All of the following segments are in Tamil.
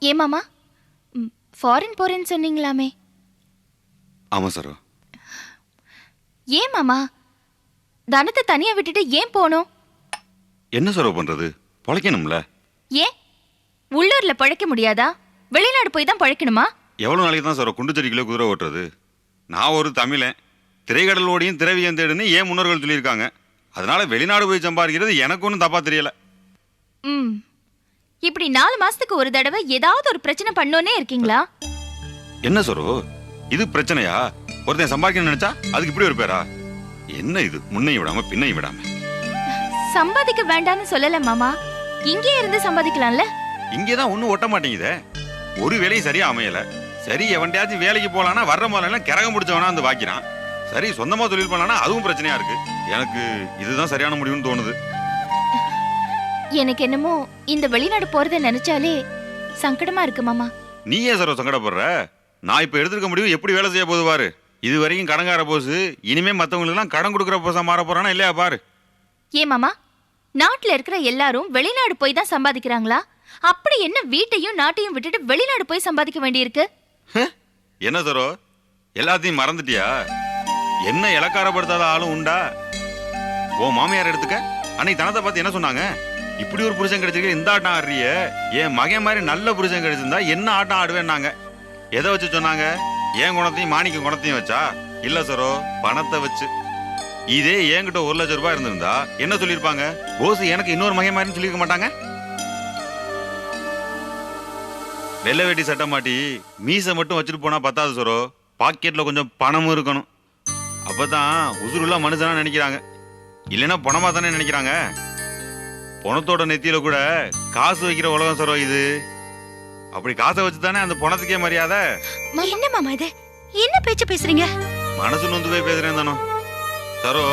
ஏன் மாமா, ஃபாரின் போறேன்னு சொன்னீங்களாமே? ஆமா சரோ. ஏன் மாமா தனத்தை தனியா விட்டுட்டு ஏன் போனோம்? என்ன சரோ பண்றது, பொழைக்கணும்ல. ஏன் உள்ளூர்ல பழைக்க முடியாதா? வெளிநாடு போய் தான் பழைக்கணுமா? எவ்வளவு நாளைக்கு தான் சரோ குண்டு செடிக்குள்ளே குதிரை ஓட்டுறது? நான் ஒரு தமிழன், திரைக்கடல் ஓடியும் திரவியம் தேடுன்னு ஏன் முன்னோர்கள் சொல்லியிருக்காங்க. அதனால வெளிநாடு போய் சம்பாதிக்கிறது எனக்கு ஒன்றும் தப்பா தெரியல. இப்படி 4 மாசத்துக்கு ஒரு தடவை ஏதாவது ஒரு பிரச்சனை பண்ணோன்னே இருக்கீங்களா? என்ன சரோ இது பிரச்சனையா? ஒருத்தன் சம்பாதிக்கணும்னு நினைச்சா அதுக்கு இப்படி ஒரு பேரா? என்ன இது, முன்னையும் விடாம பின்னையும் விடாம? சம்பாதிக்க வேண்டாம்னு சொல்லல மாமா, இங்கே இருந்து சம்பாதிக்கலாம்ல. இங்கேதான் ஒன்னும் ஒட்ட மாட்டேங்குதே. ஒரு வேலையும் சரியா அமையல. சரி எவன்டையாச்சும் வேலைக்கு போலான்னா வர்ற முதல்ல கிறகம் பிடிச்சவனா வந்து வாக்கிறான். சரி சொந்தமா தொழில் பண்ணலான்னா அதுவும் பிரச்சனையா இருக்கு. எனக்கு இதுதான் சரியான முடிவுன்னு தோணுது. எனக்கு என்னமோ இந்த வெளிநாடு போறதை நினைச்சாலே சங்கடமா இருக்கு மாமா. நீ ஏன் சரோ சங்கடப்படுற? நான் இப்ப எடுத்துருக்க முடிவு எப்படி வேலை செய்ய போது பாரு. இது வரைக்கும் கடங்கார போசு, இனிமே மத்தவங்களுக்கு எல்லாம் கடன் கொடுக்குற போசா மாற போறானா இல்லையா பாரு. ஏன் மாமா, நாட்டுல இருக்கிற எல்லாரும் வெளிநாடு போய் தான் சம்பாதிக்கிறாங்களா? அப்படி என்ன வீட்டையும் நாட்டையும் விட்டுட்டு வெளிநாடு போய் சம்பாதிக்க வேண்டியிருக்கு? என்ன சரோ எல்லாத்தையும் மறந்துட்டியா? என்ன இலக்காரப்படுத்தாத ஆளும் உண்டா? ஓ மாமியார் எடுத்துக்க, அன்னைக்கு தனத்தை பார்த்து என்ன சொன்னாங்க? இப்படி ஒரு புருஷன் கிடைச்சிருக்க, இந்த ஆட்டம் ஆடுறிய, என் மகன் மாதிரி நல்ல புருஷன் கிடைச்சிருந்தா என்ன ஆட்டம் ஆடுவேன்னாங்க. எதை வச்சு சொன்னாங்க? ஏன் குணத்தையும் மாணிக்க குணத்தையும் வச்சா? இல்ல சரோ, பணத்தை வச்சு. இதே என்கிட்ட 1 லட்சம் ரூபாய் இருந்திருந்தா என்ன சொல்லியிருப்பாங்க? போஸ் எனக்கு இன்னொரு மகன் மாதிரி சொல்லியிருக்க மாட்டாங்க. வெள்ளை வேட்டி சட்டை மாட்டி மீசை மட்டும் வச்சுட்டு போனா பத்தாது சரோ, பாக்கெட்ல கொஞ்சம் பணமும் இருக்கணும். அப்பதான் உசுருள்ள மனுஷனா நினைக்கிறாங்க. இல்லைன்னா பணமா தானே நினைக்கிறாங்க. பணத்தோட நெத்தியில கூட காசு வைக்கிற உலகம் சரோ இது. அப்படி காசை வச்சு தானே அந்த பணத்துக்கே மரியாதை. என்ன மாமா இது, என்ன பேச்சு பேசுறீங்க? மனசு நொந்து போய் பேசுறேன் தானோ சரோ.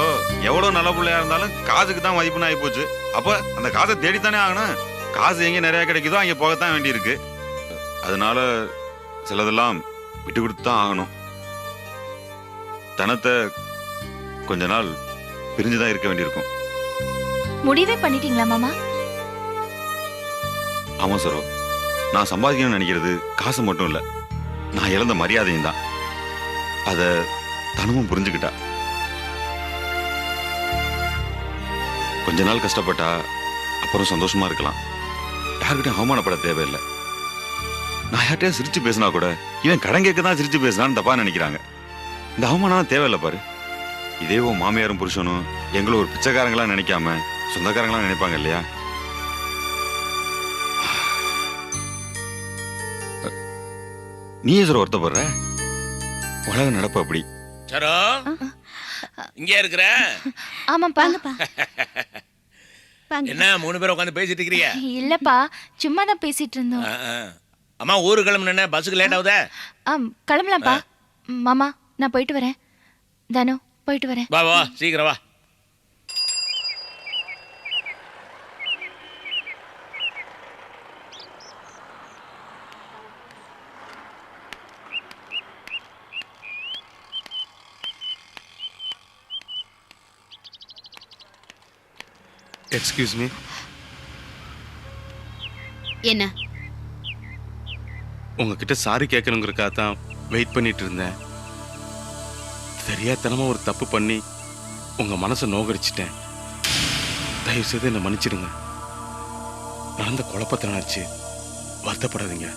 எவ்வளவு நல்ல பிள்ளையா இருந்தாலும் காசுக்கு தான் மதிப்புன்னு ஆகி போச்சு. அப்ப அந்த காசை தேடித்தானே ஆகணும். காசு எங்க நிறைய கிடைக்குதோ அங்க போகத்தான் வேண்டி இருக்கு. அதனால சிலதெல்லாம் விட்டு கொடுத்து தான் ஆகணும். தனத்தை கொஞ்ச நாள் பிரிஞ்சுதான் இருக்க வேண்டியிருக்கும். முடிவே பண்ணிட்டீங்களா மாமா? ஆமா சரோ, நான் சம்பாதிக்கணும்னு நினைக்கிறது காசு மட்டும் இல்ல, நான் இழந்த மரியாதையும் தான். அத தனமும் புரிஞ்சுக்கிட்டா. கொஞ்ச நாள் கஷ்டப்பட்டா அப்புறம் சந்தோஷமா இருக்கலாம். யாருக்கிட்டையும் அவமானப்பட தேவையில்லை. நான் யார்கிட்டயும் சிரிச்சு பேசினா கூட இவன் கடன் கேட்க தான் சிரிச்சு பேசினான்னு தப்பா நினைக்கிறாங்க. இந்த அவமானம் தேவையில்லை பாரு. இதேவோ மாமியாரும் புருஷனும் எங்களை ஒரு பிச்சைக்காரங்களா நினைக்காம சொந்தக்காரங்களா நினைப்பாங்க இல்லையா? நீ சார் வருத்தப்படுற? உலக நடப்பு அப்படி. சரோ இங்க இருக்கிற? ஆமாப்பா. என்ன 3 பேரும் உட்காந்து பேசிட்டு இருக்கிறீங்க? இல்லப்பா, சும்மா தான் பேசிட்டு இருந்தோம். அம்மா ஊருக்கு கிளம்புன, பஸ்ஸுக்கு லேட் ஆகுதே. கிளம்பலாம்ப்பா. மாமா நான் போயிட்டு வரேன். தானு போயிட்டு வரேன். வா வா சீக்கிரம் வா. Excuse me. என்ன? உங்ககிட்ட சாரி கேட்கணுங்கிறக்காக தான் வெயிட் பண்ணிட்டு இருந்தேன். தெரியாதனமா ஒரு தப்பு பண்ணி உங்க மனசை நோகடிச்சிட்டேன். தயவு செய்து என்னை மன்னிச்சிடுங்க. நடந்த குழப்பத்தை நினைச்சு வருத்தப்படாதீங்க.